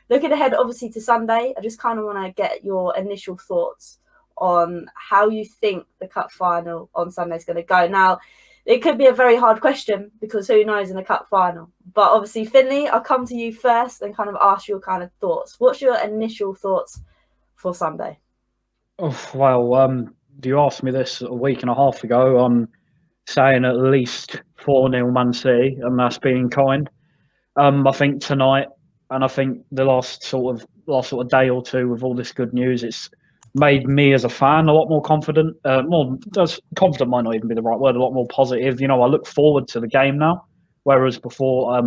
looking ahead, obviously, to Sunday, I just kind of want to get your initial thoughts on how you think the cup final on Sunday is going to go. Now, it could be a very hard question because who knows in the cup final. But obviously, Finley, I'll come to you first and kind of ask your kind of thoughts. What's your initial thoughts for Sunday? Oh, well, you asked me this a week and a half ago. I'm saying at least 4-0 Man City, and that's being kind. I think tonight, and I think the last sort of day or two with all this good news, it's made me as a fan a lot more confident. Confident might not even be the right word. A lot more positive. I look forward to the game now, whereas before,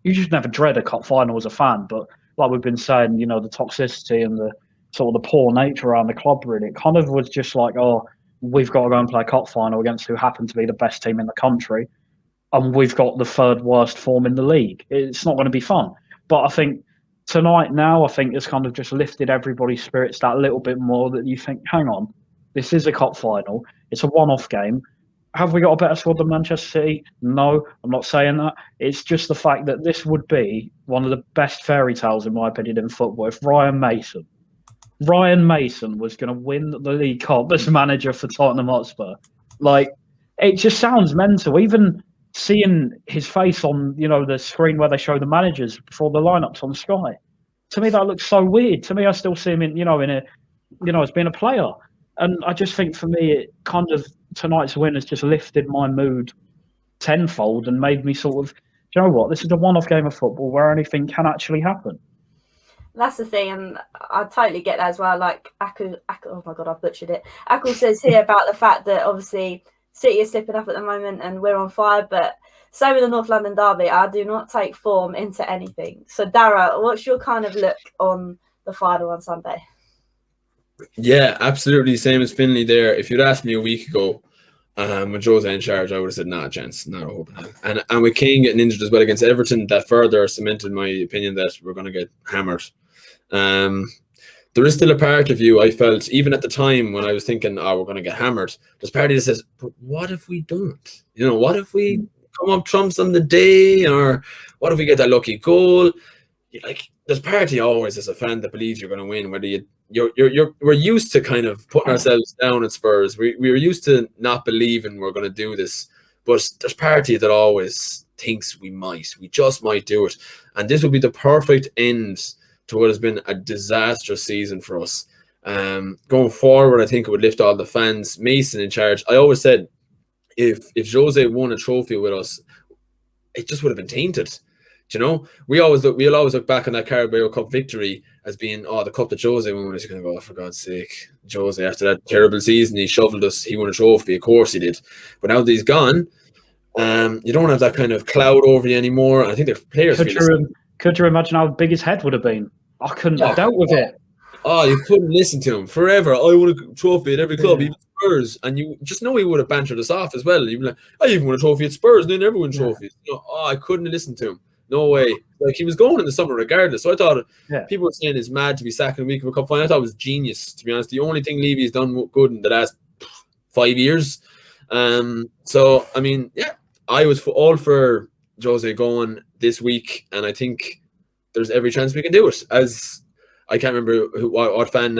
you just never dread a cup final as a fan. But like we've been saying, the toxicity and the sort of the poor nature around the club, really, it kind of was just like, oh, we've got to go and play a cup final against who happened to be the best team in the country, and we've got the third worst form in the league. It's not going to be fun. But I think tonight now, I think it's kind of just lifted everybody's spirits that little bit more, that you think, hang on, this is a cup final. It's a one-off game. Have we got a better squad than Manchester City? No, I'm not saying that. It's just the fact that this would be one of the best fairy tales, in my opinion, in football. If Ryan Mason was going to win the League Cup as manager for Tottenham Hotspur. Like, it just sounds mental. Even seeing his face on, the screen where they show the managers before the lineups on Sky, to me that looks so weird. To me, I still see him as being a player. And I just think for me, it kind of, tonight's win has just lifted my mood tenfold and made me sort of, do you know what? This is a one-off game of football where anything can actually happen. That's the thing, and I totally get that as well. Like, Aku, oh my God, I butchered it. Aku says here about the fact that obviously City is slipping up at the moment and we're on fire, but same with the North London derby, I do not take form into anything. So, Dara, what's your kind of look on the final on Sunday? Yeah, absolutely same as Finley there. If you'd asked me a week ago, when Jose in charge, I would have said, nah, chance, not a hope. And with Kane getting injured as well against Everton, that further cemented my opinion that we're going to get hammered. There is still a part of you, I felt, even at the time when I was thinking, oh, we're going to get hammered, there's part of you that says, but what if we don't? What if we come up trumps on the day? Or what if we get that lucky goal? There's part of you always as a fan that believes you're going to win, whether we're used to kind of putting ourselves down at Spurs. We're used to not believing we're going to do this, but there's part of you that always thinks we just might do it. And this would be the perfect end to what has been a disastrous season for us. Going forward, I think it would lift all the fans. Mason in charge. I always said, if Jose won a trophy with us, it just would have been tainted. We'll always look back on that Carabao Cup victory as being, the cup that Jose won. Is going to go, for God's sake, Jose, after that terrible season, he shoveled us, he won a trophy. Of course he did. But now that he's gone, you don't have that kind of cloud over you anymore. I think the players Could you imagine how big his head would have been? I couldn't have dealt with it. Oh, you couldn't listen to him forever. I won a trophy at every club, even Spurs. And you just know he would have bantered us off as well. You'd be like, I even won a trophy at Spurs, and they never win trophies. I couldn't listen to him. No way. Like, he was going in the summer regardless. So I thought people were saying it's mad to be sacking a week of a cup final. I thought it was genius, to be honest. The only thing Levy's done good in the last 5 years. So, I mean, I was all for Jose going this week, and I think there's every chance we can do it. As I can't remember what fan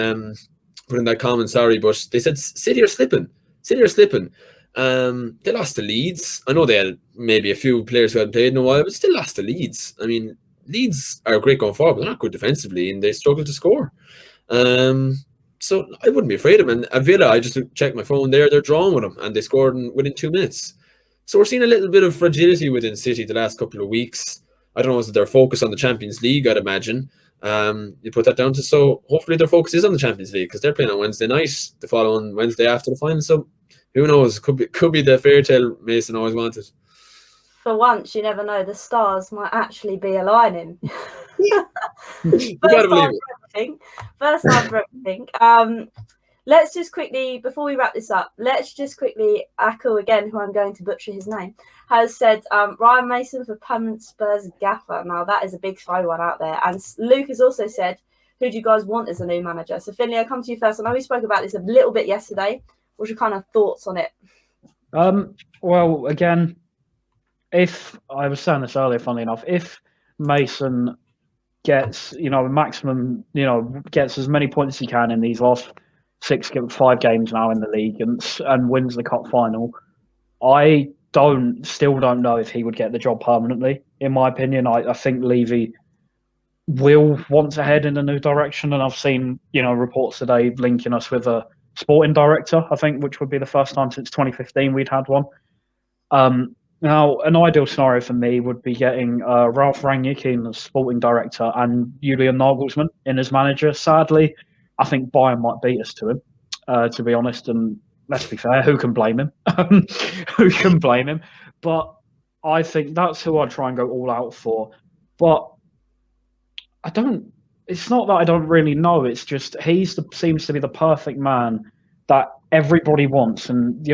put in that comment, sorry, but they said City are slipping. They lost to Leeds. I know they had maybe a few players who hadn't played in a while, but still lost to Leeds. I mean, Leeds are great going forward, but they're not good defensively, and they struggle to score. So I wouldn't be afraid of them. And Villa, I just checked my phone there, they're drawing with them, and they scored within 2 minutes. So we're seeing a little bit of fragility within City the last couple of weeks. I don't know, is it their focus on the Champions League, I'd imagine. You put that down to, so hopefully their focus is on the Champions League, because they're playing on Wednesday night, the following Wednesday after the final. So who knows? Could be the fairy tale Mason always wanted. For once, you never know. The stars might actually be aligning. First time for everything. Let's just quickly, before we wrap this up, Aku again, who I'm going to butcher his name, has said Ryan Mason for permanent Spurs gaffer. Now, that is a big throw one out there. And Luke has also said, who do you guys want as a new manager? So, Finley, I'll come to you first. I know we spoke about this a little bit yesterday. What's your kind of thoughts on it? Well, again, if I was saying this earlier, funnily enough, if Mason gets, maximum, gets as many points as he can in these last 5 games now in the league and wins the cup final, I still don't know if he would get the job permanently. In my opinion, I think Levy will want to head in a new direction, and I've seen, reports today linking us with a sporting director, I think, which would be the first time since 2015 we'd had one. Now, an ideal scenario for me would be getting Ralf Rangnick in as sporting director and Julian Nagelsmann in as manager. Sadly, I think Bayern might beat us to him, to be honest. And let's be fair, who can blame him? Who can blame him? But I think that's who I'd try and go all out for. But it's not that I don't really know. It's just seems to be the perfect man that everybody wants. And,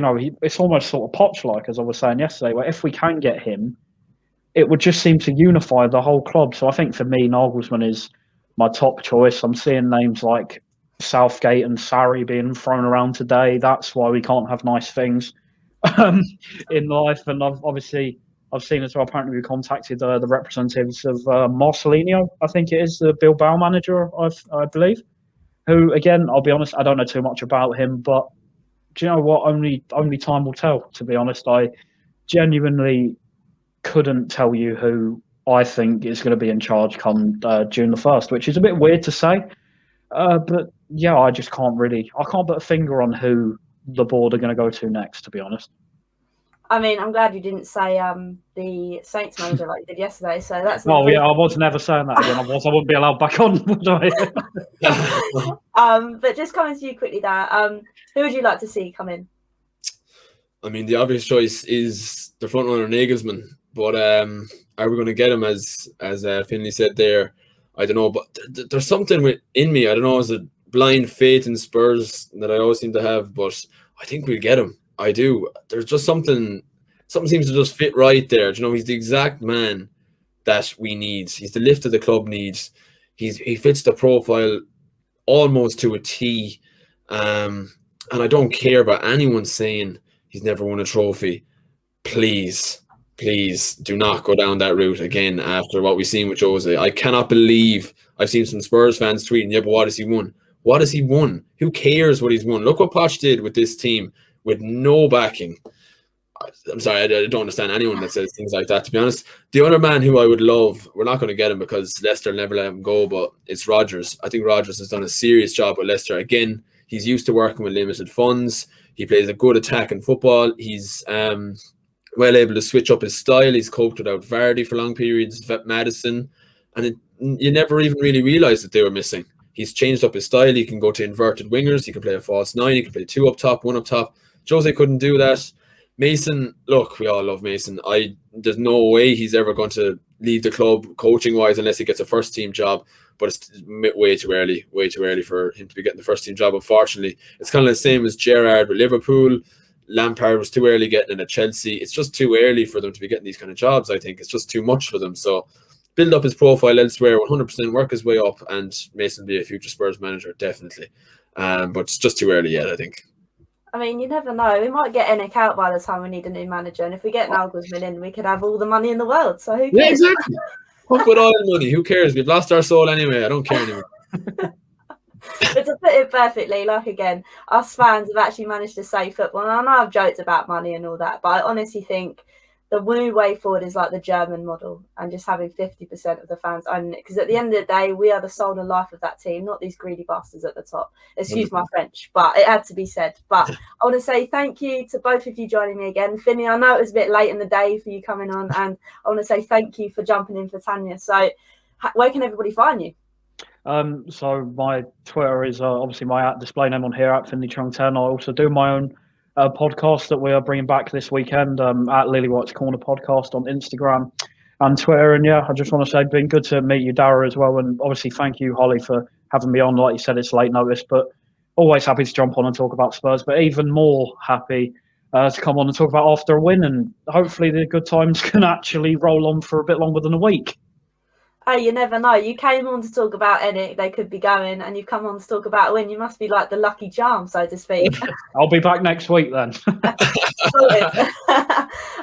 it's almost sort of Poch-like, as I was saying yesterday, where if we can get him, it would just seem to unify the whole club. So I think for me, Nagelsmann is my top choice. I'm seeing names like Southgate and Sarri being thrown around today. That's why we can't have nice things in life. And I've seen as well, apparently we contacted the representatives of Marcelino, I think it is, the Bilbao manager, I believe, who, again, I'll be honest, I don't know too much about him, but do you know what? Only time will tell, to be honest. I genuinely couldn't tell you who I think is going to be in charge come June the 1st, which is a bit weird to say. But yeah, I can't put a finger on who the board are going to go to next, to be honest. I mean, I'm glad you didn't say the Saints manager like you did yesterday. So that's. Oh yeah, I was never saying that again. I wouldn't be allowed back on, would I? But just coming to you quickly, there. Who would you like to see come in? I mean, the obvious choice is the front runner Nagelsmann, but are we going to get him as Finley said there? I don't know, but there's something in me. I don't know, it's a blind faith in Spurs that I always seem to have, but I think we'll get him. I do. There's just something seems to just fit right there. He's the exact man that we need. He's the lift that the club needs. He fits the profile almost to a T. And I don't care about anyone saying he's never won a trophy. Please do not go down that route again after what we've seen with Jose. I cannot believe I've seen some Spurs fans tweeting, yeah, but what has he won? What has he won? Who cares what he's won? Look what Poch did with this team with no backing. I'm sorry, I don't understand anyone that says things like that, to be honest. The other man who I would love, we're not going to get him because Leicester never let him go, but it's Rodgers. I think Rodgers has done a serious job with Leicester. Again, he's used to working with limited funds. He plays a good attacking football. He's well able to switch up his style. He's coped without Vardy for long periods, Maddison, and you never even really realised that they were missing. He's changed up his style. He can go to inverted wingers. He can play a false 9. He can play 2 up top, 1 up top. Jose couldn't do that. Mason, look, we all love Mason. There's no way he's ever going to leave the club coaching-wise unless he gets a first-team job, but it's way too early for him to be getting the first-team job, unfortunately. It's kind of the same as Gerrard with Liverpool. Lampard was too early getting in at Chelsea. It's just too early for them to be getting these kind of jobs, I think. It's just too much for them. So build up his profile elsewhere, 100% work his way up, and Mason be a future Spurs manager, definitely. But it's just too early yet, I think. I mean, you never know. We might get Enoch out by the time we need a new manager. And if we get Nagelsmann in, we could have all the money in the world. So who cares? Yeah, exactly. Pump with all the money. Who cares? We've lost our soul anyway. I don't care anymore. But to put it perfectly, like, again, us fans have actually managed to save football. And I know I've joked about money and all that, but I honestly think the new way forward is like the German model and just having 50% of the fans own it. Because at the end of the day, we are the soul and life of that team, not these greedy bastards at the top. Excuse my French, but it had to be said. But I want to say thank you to both of you joining me again. Finley, I know it was a bit late in the day for you coming on, and I want to say thank you for jumping in for Tanya. So where can everybody find you? So my Twitter is obviously my display name on here at Finley Chung 10. I also do my own podcast that we are bringing back this weekend at Lily White's Corner podcast on Instagram and Twitter. And yeah, I just want to say, been good to meet you, Dara, as well. And obviously, thank you, Hollie, for having me on. Like you said, it's late notice, but always happy to jump on and talk about Spurs. But even more happy to come on and talk about after a win. And hopefully, the good times can actually roll on for a bit longer than a week. Hey, you never know. You came on to talk about Enoch, they could be going, and you've come on to talk about a win. You must be like the lucky charm, so to speak. I'll be back next week then. And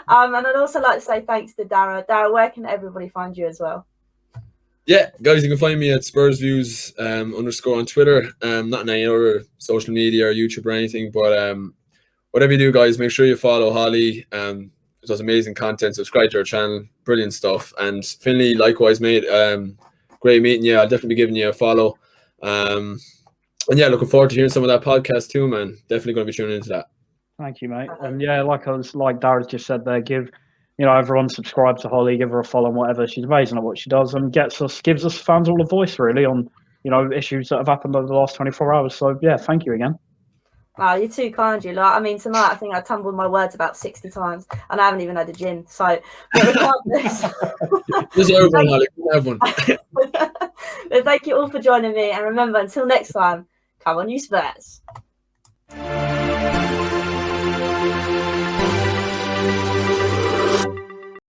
I'd also like to say thanks to Dara. Dara, where can everybody find you as well? Yeah, guys, you can find me at Spurs Views _ on Twitter. Not on any other social media or YouTube or anything, but whatever you do, guys, make sure you follow Hollie. It does amazing content. Subscribe to her channel, brilliant stuff. And Finley, likewise, mate. Great meeting you. I'll definitely be giving you a follow. And yeah, looking forward to hearing some of that podcast too, man. Definitely going to be tuning into that. Thank you, mate. And yeah, like Darren just said there, everyone subscribe to Hollie, give her a follow and whatever. She's amazing at what she does and gives us fans all a voice really on, issues that have happened over the last 24 hours. So yeah, thank you again. Wow, you're too kind, you lot. I mean, tonight I think I tumbled my words about 60 times and I haven't even had a gin. So, but regardless, have one. But thank you all for joining me. And remember, until next time, come on, you Spurs.